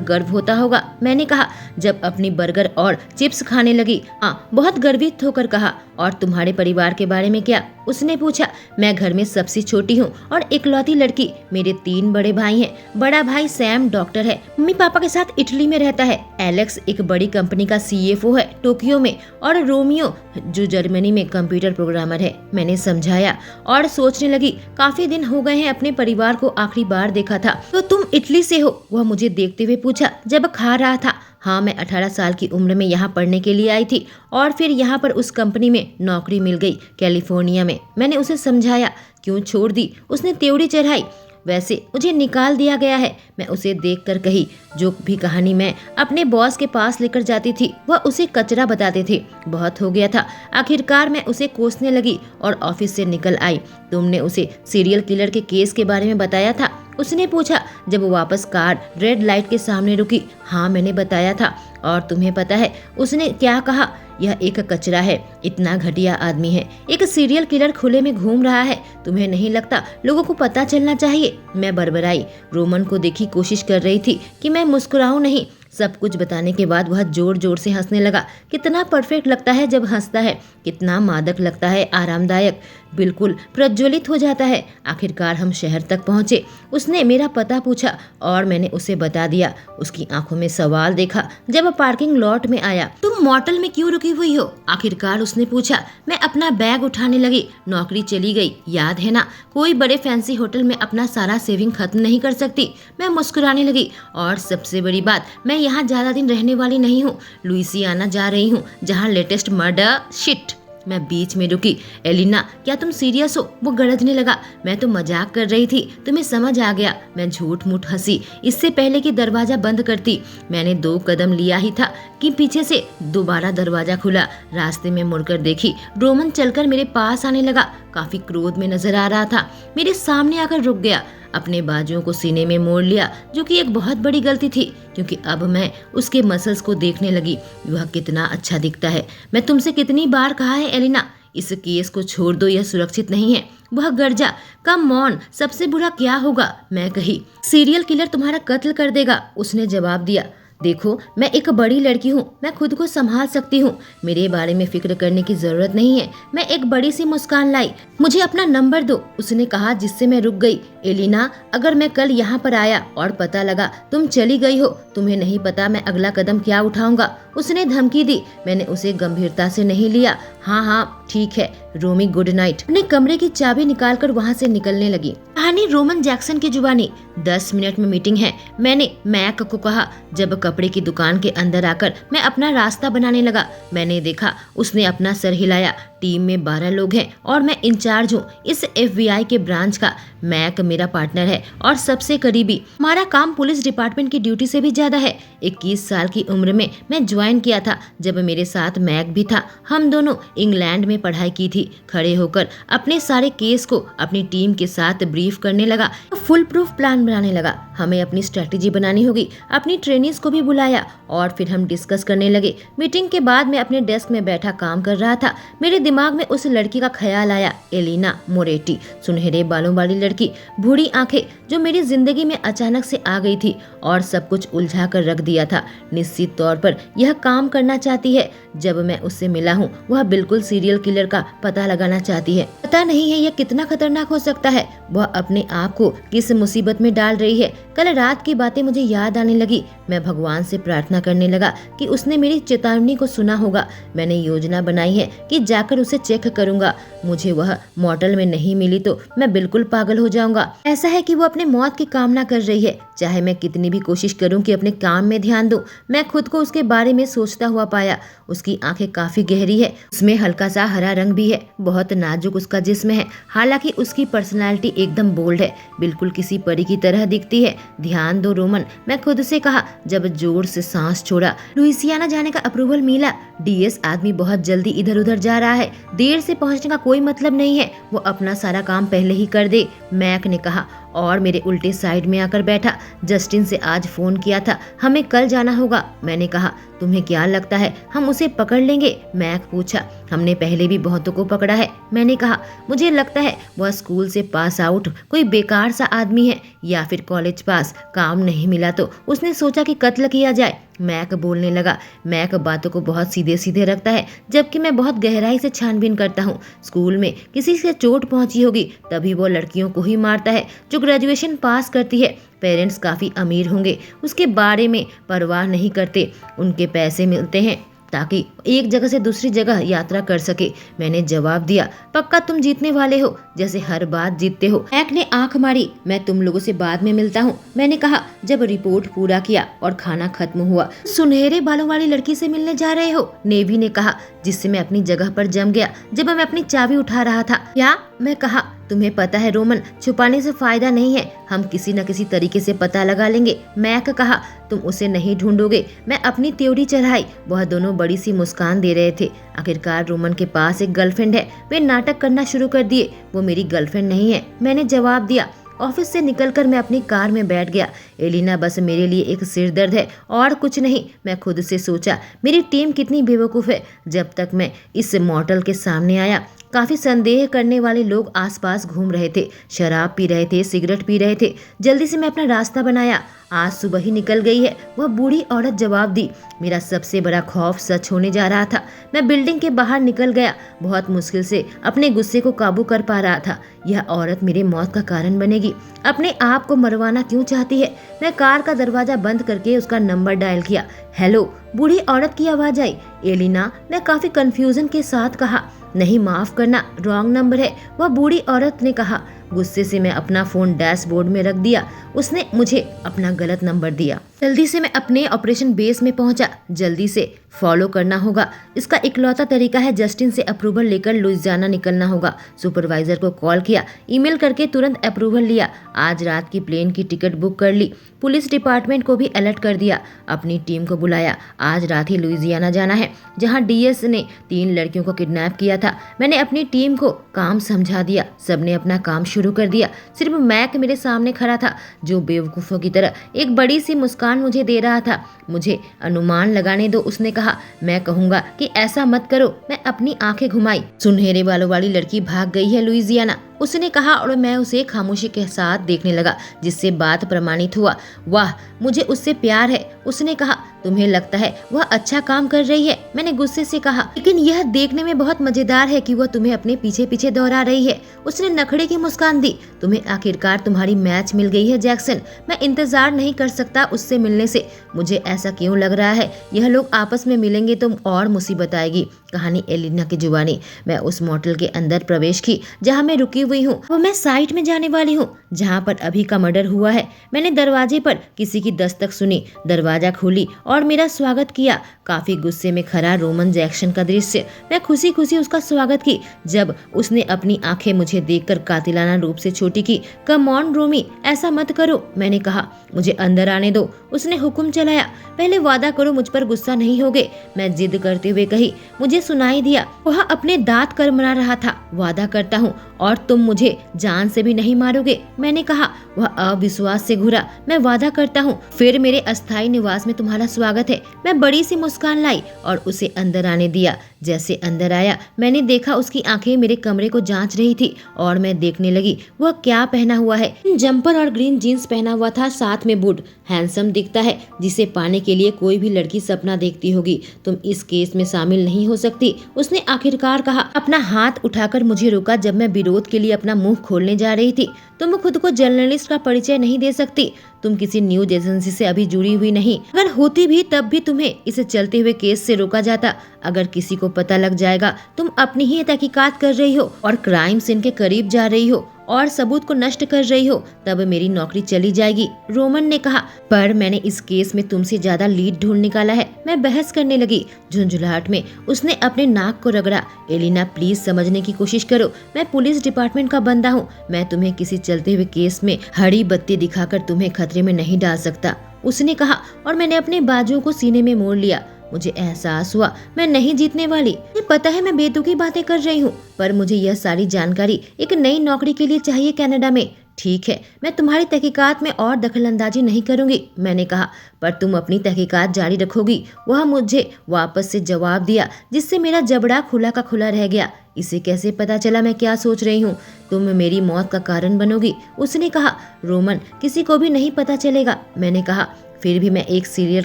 गर्व होता होगा, मैंने कहा जब अपनी बर्गर और चिप्स खाने लगी। हाँ, बहुत गर्वित होकर कहा। और तुम्हारे परिवार के बारे में क्या? उसने पूछा। मैं घर में सबसे छोटी हूँ और इकलौती लड़की। मेरे 3 बड़े भाई हैं। बड़ा भाई सैम डॉक्टर है, मम्मी पापा के साथ इटली में रहता है। एलेक्स एक बड़ी कंपनी का CFO है टोक्यो में। और रोमियो जो जर्मनी में कंप्यूटर प्रोग्रामर है, मैंने समझाया। और सोचने लगी, काफी दिन हो गए हैं अपने परिवार को आखिरी बार देखा था। तो तुम इटली से हो? वह मुझे देखते हुए पूछा जब खा रहा था। हाँ, मैं 18 साल की उम्र में यहाँ पढ़ने के लिए आई थी और फिर यहाँ पर उस कंपनी में नौकरी मिल गई कैलिफोर्निया में। मैंने उसे समझाया। क्यों छोड़ दी? उसने त्योड़ी चढ़ाई। वैसे मुझे निकाल दिया गया है, मैं उसे देखकर कही। जो भी कहानी मैं अपने बॉस के पास लेकर जाती थी वह उसे कचरा बताते थे। बहुत हो गया था। आखिरकार मैं उसे कोसने लगी और ऑफिस से निकल आई। तुमने उसे सीरियल किलर के केस के बारे में बताया था? उसने पूछा जब वापस कार रेड लाइट के सामने रुकी। हाँ, मैंने बताया था। और तुम्हें पता है उसने क्या कहा? यह एक कचरा है, इतना घटिया आदमी है, एक सीरियल किलर खुले में घूम रहा है। तुम्हें नहीं लगता लोगों को पता चलना चाहिए? मैं बड़बड़ाई। रोमन को देखी कोशिश कर रही थी कि मैं मुस्कुराऊं नहीं। सब कुछ बताने के बाद वह जोर जोर से हंसने लगा। कितना परफेक्ट लगता है जब हंसता है, कितना मादक लगता है, आरामदायक, बिल्कुल प्रज्वलित हो जाता है। आखिरकार हम शहर तक पहुंचे। उसने मेरा पता पूछा और मैंने उसे बता दिया। उसकी आंखों में सवाल देखा जब पार्किंग लॉट में आया। तुम मोटल में क्यों रुकी हुई हो? आखिरकार उसने पूछा। मैं अपना बैग उठाने लगी। नौकरी चली गई, याद है ना? कोई बड़े फैंसी होटल में अपना सारा सेविंग खत्म नहीं कर सकती। मैं मुस्कुराने लगी। और सबसे बड़ी बात, मैं यहाँ ज्यादा दिन रहने वाली नहीं हूँ। लुइसियाना जा रही हूँ, जहाँ लेटेस्ट मर्डर। शिट, मैं बीच में रुकी। एलिना, क्या तुम सीरियस हो? वो गरजने लगा। मैं तो मजाक कर रही थी, तुम्हें समझ आ गया। मैं झूठ मूठ हंसी। इससे पहले कि दरवाजा बंद करती, मैंने 2 कदम लिया ही था कि पीछे से दोबारा दरवाजा खुला। रास्ते में मुड़कर देखी, रोमन चलकर मेरे पास आने लगा। काफी क्रोध में नजर आ रहा था। मेरे सामने आकर रुक गया। अपने बाजुओं को सीने में मोड़ लिया, जो कि एक बहुत बड़ी गलती थी, क्योंकि अब मैं उसके मसल्स को देखने लगी। वह कितना अच्छा दिखता है। मैं तुमसे कितनी बार कहा है एलिना, इस केस को छोड़ दो, यह सुरक्षित नहीं है। वह गर्जा। कम ऑन, सबसे बुरा क्या होगा? मैं कही। सीरियल किलर तुम्हारा कत्ल कर देगा। उसने जवाब दिया। देखो, मैं एक बड़ी लड़की हूँ, मैं खुद को संभाल सकती हूँ। मेरे बारे में फिक्र करने की जरूरत नहीं है। मैं एक बड़ी सी मुस्कान लाई। मुझे अपना नंबर दो, उसने कहा, जिससे मैं रुक गई। एलिना, अगर मैं कल यहाँ पर आया और पता लगा तुम चली गई हो, तुम्हें नहीं पता मैं अगला कदम क्या उठाऊंगा। उसने धमकी दी। मैंने उसे गंभीरता से नहीं लिया। हाँ, ठीक है रोमी, गुड नाइट। अपने कमरे की चाबी निकालकर वहाँ से निकलने लगी। कहानी रोमन जैक्सन की जुबानी। 10 मिनट में मीटिंग है, मैंने मैक को कहा। जब कपड़े की दुकान के अंदर आकर मैं अपना रास्ता बनाने लगा, मैंने देखा उसने अपना सर हिलाया। टीम में 12 लोग हैं और मैं इंचार्ज हूँ इस FBI के ब्रांच का। मैक मेरा पार्टनर है और सबसे करीबी। हमारा काम पुलिस डिपार्टमेंट की ड्यूटी से भी ज्यादा है। 21 साल की उम्र में मैं ज्वाइन किया था, जब मेरे साथ मैक भी था। हम दोनों इंग्लैंड में पढ़ाई की थी। खड़े होकर अपने सारे केस को अपनी टीम के साथ ब्रीफ करने लगा। फुल प्रूफ प्लान बनाने लगा। हमें अपनी स्ट्रेटेजी बनानी होगी। अपनी ट्रेनिंग्स को भी बुलाया और फिर हम डिस्कस करने लगे। मीटिंग के बाद मैं अपने डेस्क में बैठा काम कर रहा था। मेरे दिमाग में उस लड़की का ख्याल आया, एलिना मोरेटी, सुनहरे बालों वाली लड़की, बूढ़ी आंखें, जो मेरी जिंदगी में अचानक से आ गई थी और सब कुछ उलझा कर रख दिया था। निश्चित तौर पर यह काम करना चाहती है। जब मैं उससे मिला हूँ, वह बिल्कुल सीरियल किलर का पता लगाना चाहती है। पता नहीं है यह कितना खतरनाक हो सकता है। वह अपने आप को किस मुसीबत में डाल रही है। कल रात की बातें मुझे याद आने लगी। मैं भगवान से प्रार्थना करने लगा कि उसने मेरी चेतावनी को सुना होगा। मैंने योजना बनाई है कि जाकर उसे चेक करूंगा। मुझे वह मॉडल में नहीं मिली तो मैं बिल्कुल पागल हो जाऊंगा। ऐसा है कि वो अपने मौत की कामना कर रही है। चाहे मैं कितनी भी कोशिश करूं कि अपने काम में ध्यान दूं, मैं खुद को उसके बारे में सोचता हुआ पाया। उसकी आंखें काफी गहरी है, उसमें हल्का सा हरा रंग भी है, बहुत नाजुक उसका जिस्म है। हालांकि उसकी पर्सनालिटी एकदम बोल्ड है, बिल्कुल किसी परी की तरह दिखती है। ध्यान दो रोमन, मैं खुद से कहा जब जोर से सांस छोड़ा। लुइसियाना जाने का अप्रूवल मिला। डीएस आदमी बहुत जल्दी इधर उधर जा रहा है, देर से पहुंचने का कोई मतलब नहीं है। वो अपना सारा काम पहले ही कर दे, मैक ने कहा और मेरे उल्टे साइड में आकर बैठा। जस्टिन से आज फोन किया था, हमें कल जाना होगा। मैंने कहा तुम्हें क्या लगता है हम उसे पकड़ लेंगे? मैक पूछा। हमने पहले भी बहुतों को पकड़ा है। मैंने कहा मुझे लगता है वह स्कूल से पास आउट कोई बेकार सा आदमी है, या फिर कॉलेज पास। काम नहीं मिला तो उसने सोचा कि कत्ल किया जाए। मैक बोलने लगा। मैक बातों को बहुत सीधे सीधे रखता है, जबकि मैं बहुत गहराई से छानबीन करता हूँ। स्कूल में किसी से चोट पहुंची होगी, तभी वो लड़कियों को ही मारता है जो ग्रेजुएशन पास करती है। पेरेंट्स काफी अमीर होंगे, उसके बारे में परवाह नहीं करते। उनके पैसे मिलते हैं ताकि एक जगह से दूसरी जगह यात्रा कर सके। मैंने जवाब दिया, पक्का तुम जीतने वाले हो, जैसे हर बात जीतते हो। मैक ने आंख मारी। मैं तुम लोगों से बाद में मिलता हूँ, मैंने कहा जब रिपोर्ट पूरा किया और खाना खत्म हुआ। सुनहरे बालों वाली लड़की से मिलने जा रहे हो? नेवी ने कहा, जिससे मैं अपनी जगह पर जम गया जब मैं अपनी चाबी उठा रहा था। क्या? मैं कहा, तुम्हें पता है रोमन, छुपाने से फायदा नहीं है, हम किसी न किसी तरीके से पता लगा लेंगे। मैक कहा, तुम उसे नहीं ढूंढोगे? मैं अपनी त्योरी चढ़ाई। वह दोनों बड़ी सी मुस्कान दे रहे थे। आखिरकार रोमन के पास एक गर्लफ्रेंड है। वे नाटक करना शुरू कर दिए। वो मेरी गर्लफ्रेंड नहीं है, मैंने जवाब दिया। ऑफिस से निकलकर मैं अपनी कार में बैठ गया। एलिना बस मेरे लिए एक सिरदर्द है और कुछ नहीं। मैं खुद से सोचा मेरी टीम कितनी बेवकूफ़ है। जब तक मैं इस मॉडल के सामने आया, काफी संदेह करने वाले लोग आसपास घूम रहे थे, शराब पी रहे थे, सिगरेट पी रहे थे। जल्दी से मैं अपना रास्ता बनाया। आज सुबह ही निकल गई है, वह बूढ़ी औरत जवाब दी। मेरा सबसे बड़ा खौफ सच होने जा रहा था। मैं बिल्डिंग के बाहर निकल गया, बहुत मुश्किल से अपने गुस्से को काबू कर पा रहा था। यह औरत मेरे मौत का कारण बनेगी। अपने आप को मरवाना क्यों चाहती है? मैं कार का दरवाजा बंद करके उसका नंबर डायल किया। हेलो, बूढ़ी औरत की आवाज आई। एलिना, मैं काफी कंफ्यूजन के साथ कहा। नहीं, माफ करना, रॉन्ग नंबर है, वह बूढ़ी औरत ने कहा। गुस्से से मैं अपना फोन डैशबोर्ड में रख दिया। उसने मुझे अपना गलत नंबर दिया। जल्दी से मैं अपने ऑपरेशन बेस में पहुंचा। जल्दी से फॉलो करना होगा। इसका इकलौता तरीका है जस्टिन से अप्रूवल लेकर लुइसियाना निकलना होगा। सुपरवाइजर को कॉल किया, ईमेल करके तुरंत अप्रूवल लिया। आज रात की प्लेन की टिकट बुक कर ली। पुलिस डिपार्टमेंट को भी अलर्ट कर दिया। अपनी टीम को बुलाया। आज रात ही लुइसियाना जाना है, जहां डीएस ने 3 लड़कियों को किडनैप किया था। मैंने अपनी टीम को काम समझा दिया। सबने अपना काम शुरू कर दिया। सिर्फ मैक मेरे सामने खड़ा था, जो बेवकूफ़ों की तरह एक बड़ी सी मुस्कान मुझे दे रहा था। मुझे अनुमान लगाने दो, उसने कहा। मैं कहूँगा कि ऐसा मत करो। मैं अपनी आंखें घुमाई। सुनहरे बालों वाली लड़की भाग गई है लुइसियाना, उसने कहा और मैं उसे खामोशी के साथ देखने लगा, जिससे बात प्रमाणित हुआ। वाह, मुझे उससे प्यार है, उसने कहा। तुम्हें लगता है वह अच्छा काम कर रही है? मैंने गुस्से से कहा। लेकिन यह देखने में बहुत मजेदार है कि वह तुम्हें अपने पीछे पीछे दोहरा रही है। उसने नखड़े की मुस्कान दी। तुम्हें आखिरकार तुम्हारी मैच मिल गई है जैक्सन। मैं इंतजार नहीं कर सकता उससे मिलने से। मुझे ऐसा क्यों लग रहा है यह लोग आपस में मिलेंगे तो और मुसीबत आएगी। कहानी एलिना की जुबानी। मैं उस मोटल के अंदर प्रवेश की जहाँ मैं रुकी हुई हूँ। वो मैं साइट में जाने वाली हूँ, जहाँ पर अभी का मर्डर हुआ है। मैंने दरवाजे पर किसी की दस्तक सुनी। दरवाजा खोली और मेरा स्वागत किया। काफी गुस्से में खड़ा रोमन जैक्सन का दृश्य। मैं खुशी खुशी उसका स्वागत की। जब उसने अपनी आंखें मुझे देखकर कातिलाना रूप से छोटी की। कम ऑन रोमी, ऐसा मत करो, मैंने कहा। मुझे अंदर आने दो, उसने हुक्म चलाया। पहले वादा करो मुझ पर गुस्सा नहीं होगे, मैं जिद करते हुए कही। मुझे सुनाई दिया वह अपने दांत करमरा रहा था। वादा करता हूँ, और तुम मुझे जान से भी नहीं मारोगे, मैंने कहा। वह अविश्वास से घुरा। मैं वादा करता हूँ, फिर मेरे अस्थायी निवास में तुम्हारा स्वागत स्वागत है। मैं बड़ी सी मुस्कान लाई और उसे अंदर आने दिया। जैसे अंदर आया मैंने देखा उसकी आंखें मेरे कमरे को जांच रही थी और मैं देखने लगी वह क्या पहना हुआ है। जंपर और ग्रीन जीन्स पहना हुआ था, साथ में बूट। हैंडसम दिखता है, जिसे पाने के लिए कोई भी लड़की सपना देखती होगी। तुम इस केस में शामिल नहीं हो सकती, उसने आखिरकार कहा। अपना हाथ उठाकर मुझे रोका जब मैं विरोध के लिए अपना मुंह खोलने जा रही थी। तुम खुद को जर्नलिस्ट का परिचय नहीं दे सकती। तुम किसी न्यूज एजेंसी से अभी जुड़ी हुई नहीं। अगर होती भी तब भी तुम्हें इस चलते हुए केस से रोका जाता। अगर किसी को पता लग जाएगा तुम अपनी ही तहकीकात कर रही हो और क्राइम सीन के करीब जा रही हो और सबूत को नष्ट कर रही हो, तब मेरी नौकरी चली जाएगी, रोमन ने कहा। पर मैंने इस केस में तुमसे ज्यादा लीड ढूंढ निकाला है, मैं बहस करने लगी। झुंझुलाहट में उसने अपने नाक को रगड़ा। एलिना प्लीज समझने की कोशिश करो, मैं पुलिस डिपार्टमेंट का बंदा हूँ। मैं तुम्हें किसी चलते हुए केस में हरी बत्ती दिखाकर तुम्हें खतरे में नहीं डाल सकता, उसने कहा। और मैंने अपने बाजुओं को सीने में मोड़ लिया। मुझे एहसास हुआ मैं नहीं जीतने वाली। मुझे पता है मैं बेतुकी बातें कर रही हूँ, पर मुझे यह सारी जानकारी एक नई नौकरी के लिए चाहिए कनाडा में। ठीक है, मैं तुम्हारी तहकीकात में और दखलंदाजी नहीं करूंगी, मैंने कहा। पर तुम अपनी तहकीकात जारी रखोगी, वह मुझे वापस से जवाब दिया, जिससे मेरा जबड़ा खुला का खुला रह गया। इसे कैसे पता चला मैं क्या सोच रही हूँ? तुम मेरी मौत का कारण बनोगी, उसने कहा। रोमन, किसी को भी नहीं पता चलेगा, मैंने कहा। फिर भी मैं एक सीरियल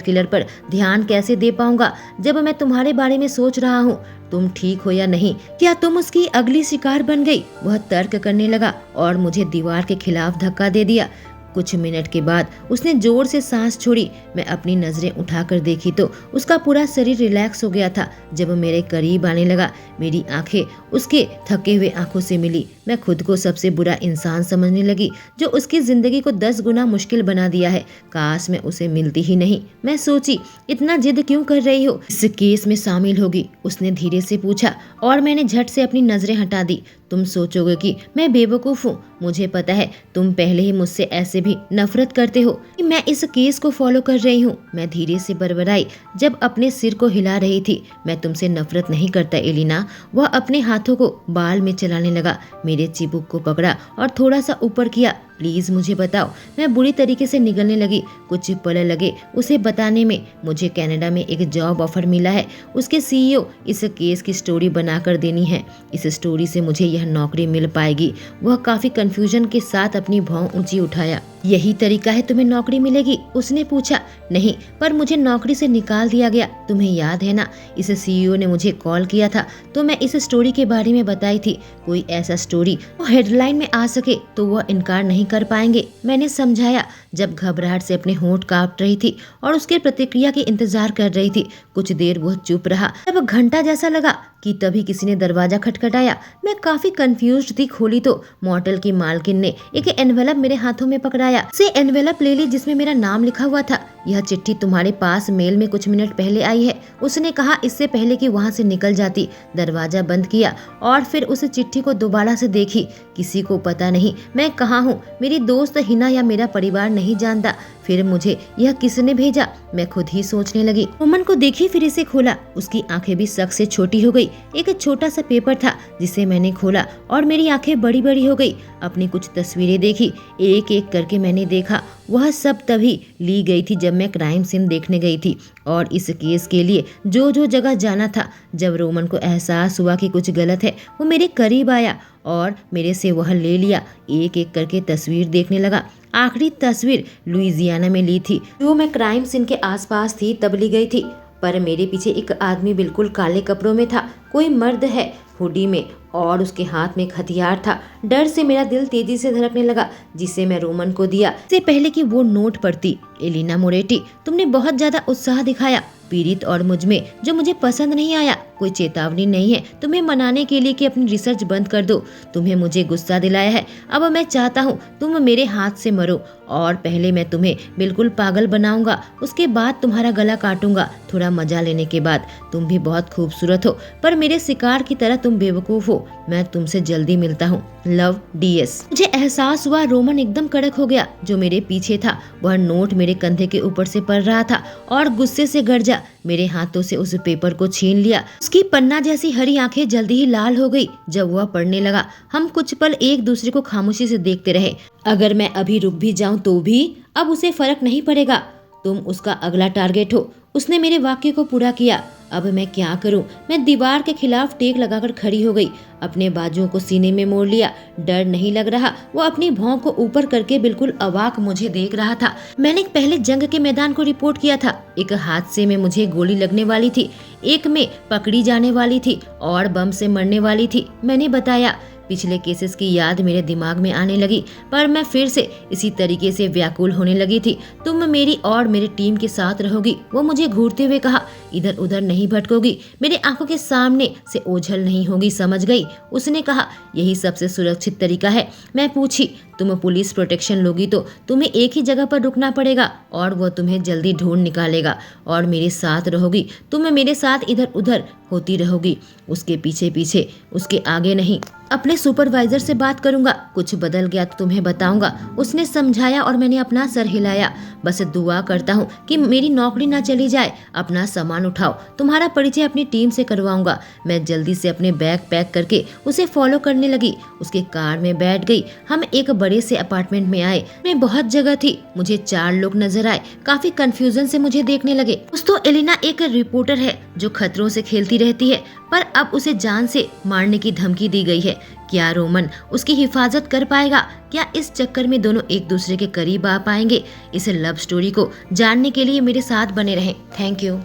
किलर पर ध्यान कैसे दे पाऊंगा जब मैं तुम्हारे बारे में सोच रहा हूँ? तुम ठीक हो या नहीं? क्या तुम उसकी अगली शिकार बन गई? वह तर्क करने लगा और मुझे दीवार के खिलाफ धक्का दे दिया। कुछ मिनट के बाद उसने जोर से सांस छोड़ी। मैं अपनी नजरें उठाकर देखी तो उसका पूरा शरीर रिलैक्स हो गया था। जब मेरे करीब आने लगा, मेरी आंखें उसके थके हुए आंखों से मिली। मैं खुद को सबसे बुरा इंसान समझने लगी जो उसकी जिंदगी को 10 गुना मुश्किल बना दिया है। काश मैं उसे मिलती ही नहीं। मैं सोची, इतना जिद क्यों कर रही हो? इस केस में शामिल होगी, उसने धीरे से पूछा और मैंने झट से अपनी नजरें हटा दी। तुम सोचोगे कि मैं बेवकूफ हूँ, मुझे पता है तुम पहले ही मुझसे ऐसे भी नफरत करते हो कि मैं इस केस को फॉलो कर रही हूँ। मैं धीरे से बड़बड़ाई जब अपने सिर को हिला रही थी। मैं तुमसे नफरत नहीं करता एलिना। वह अपने हाथों को बाल में चलाने लगा, मेरे चिबुक को पकड़ा और थोड़ा सा ऊपर किया। प्लीज मुझे बताओ। मैं बुरी तरीके से निगलने लगी। कुछ पल लगे उसे बताने में। मुझे कनाडा में एक जॉब ऑफर मिला है। उसके सीईओ इस केस की स्टोरी बनाकर देनी है। इस स्टोरी से मुझे यह नौकरी मिल पाएगी। वह काफी कंफ्यूजन के साथ अपनी भौं ऊंची उठाया। यही तरीका है तुम्हें नौकरी मिलेगी? उसने पूछा। नहीं, पर मुझे नौकरी से निकाल दिया गया। तुम्हें याद है ना, इस सीईओ ने मुझे कॉल किया था तो मैं इस स्टोरी के बारे में बताई थी। कोई ऐसा स्टोरी वो हेडलाइन में आ सके तो वह इनकार नहीं कर पाएंगे, मैंने समझाया। जब घबराहट से अपने होंठ कांप रही थी और उसके प्रतिक्रिया के इंतजार कर रही थी। कुछ देर वह चुप रहा। जब घंटा जैसा लगा कि तभी किसी ने दरवाजा खटखटाया। मैं काफी कंफ्यूज्ड थी। खोली तो मॉडल की मालकिन ने एक एनवेलप मेरे हाथों में पकड़ाया। से एनवेलप ले ली जिसमें मेरा नाम लिखा हुआ था। यह चिट्ठी तुम्हारे पास मेल में कुछ मिनट पहले आई है, उसने कहा, इससे पहले कि वहाँ से निकल जाती। दरवाजा बंद किया और फिर उस चिट्ठी को दोबारा से देखी। किसी को पता नहीं मैं कहाँ हूँ। मेरी दोस्त हिना या मेरा परिवार नहीं जानता। फिर मुझे यह किसने भेजा? मैं खुद ही सोचने लगी। रोमन को देखी, फिर इसे खोला। उसकी आंखें भी शक से छोटी हो गई। एक छोटा सा पेपर था जिसे मैंने खोला और मेरी आंखें बड़ी बड़ी हो गई। अपनी कुछ तस्वीरें देखी, एक एक करके मैंने देखा। वह सब तभी ली गई थी जब मैं क्राइम सीन देखने गई थी और इस केस के लिए जो जो जगह जाना था। जब रोमन को एहसास हुआ कि कुछ गलत है, वो मेरे करीब आया और मेरे से वह ले लिया। एक एक करके तस्वीर देखने लगा। आखिरी तस्वीर लुइजियाना में ली थी, जो मैं क्राइम सीन के आसपास थी तब ली गई थी। पर मेरे पीछे एक आदमी बिल्कुल काले कपड़ों में था। कोई मर्द है हुडी में और उसके हाथ में एक हथियार था। डर से मेरा दिल तेजी से धड़कने लगा, जिसे मैं रोमन को दिया इससे पहले कि वो नोट पढ़ती। एलिना मोरेटी, तुमने बहुत ज्यादा उत्साह दिखाया पीड़ित और मुझ में, जो मुझे पसंद नहीं आया। कोई चेतावनी नहीं है तुम्हें मनाने के लिए कि अपनी रिसर्च बंद कर दो। तुम्हें मुझे गुस्सा दिलाया है। अब मैं चाहता हूँ तुम मेरे हाथ से मरो और पहले मैं तुम्हें बिल्कुल पागल बनाऊंगा, उसके बाद तुम्हारा गला काटूंगा। थोड़ा मजा लेने के बाद। तुम भी बहुत खूबसूरत हो, पर मेरे शिकार की तरह तुम बेवकूफ हो। मैं तुमसे जल्दी मिलता हूँ। Love, DS। मुझे एहसास हुआ रोमन एकदम कड़क हो गया। जो मेरे पीछे था वह नोट मेरे कंधे के ऊपर से पड़ रहा था और गुस्से से गरजा। मेरे हाथों से उस पेपर को छीन लिया। उसकी पन्ना जैसी हरी आंखें जल्दी ही लाल हो गई जब वह पढ़ने लगा। हम कुछ पल एक दूसरे को खामोशी से देखते रहे। अगर मैं अभी रुक भी जाऊं तो भी अब उसे फर्क नहीं पड़ेगा। तुम उसका अगला टारगेट हो, उसने मेरे वाक्य को पूरा किया। अब मैं क्या करूं? मैं दीवार के खिलाफ टेक लगाकर खड़ी हो गई, अपने बाजुओं को सीने में मोड़ लिया। डर नहीं लग रहा। वो अपनी भौं को ऊपर करके बिल्कुल अवाक मुझे देख रहा था। मैंने पहले जंग के मैदान को रिपोर्ट किया था। एक हादसे में मुझे गोली लगने वाली थी, एक में पकड़ी जाने वाली थी और बम से मरने वाली थी। मैंने बताया। पिछले केसेस की याद मेरे दिमाग में आने लगी, पर मैं फिर से इसी तरीके से व्याकुल होने लगी थी। तुम मेरी और मेरी टीम के साथ रहोगी, वो मुझे घूरते हुए कहा। इधर उधर नहीं भटकोगी, मेरे आंखों के सामने से ओझल नहीं होगी, समझ गई? उसने कहा। यही सबसे सुरक्षित तरीका है। मैं पूछी, तुम पुलिस प्रोटेक्शन लोगी तो तुम्हें एक ही जगह पर रुकना पड़ेगा और वो तुम्हें जल्दी ढूंढ निकालेगा और मेरे साथ रहोगी। तुम मेरे साथ इधर उधर होती रहोगी, उसके पीछे पीछे, उसके आगे नहीं। अपने सुपरवाइजर से बात करूंगा, कुछ बदल गया तो तुम्हें बताऊंगा, उसने समझाया और मैंने अपना सर हिलाया। बस दुआ करता हूँ कि मेरी नौकरी ना चली जाए। अपना सामान उठाओ, तुम्हारा परिचय अपनी टीम से करवाऊंगा। मैं जल्दी से अपने बैग पैक करके उसे फॉलो करने लगी। उसके कार में बैठ गई। हम एक बड़े से अपार्टमेंट में आए। मैं बहुत जगह थी। मुझे 4 लोग नजर आए, काफी कंफ्यूजन से मुझे देखने लगे। दोस्तों, एलिना एक रिपोर्टर है जो खतरों से खेलती रहती है, पर अब उसे जान से मारने की धमकी दी गई है। क्या रोमन उसकी हिफाजत कर पाएगा? क्या इस चक्कर में दोनों एक दूसरे के करीब आ पाएंगे? इस लव स्टोरी को जानने के लिए मेरे साथ बने रहें। Thank you.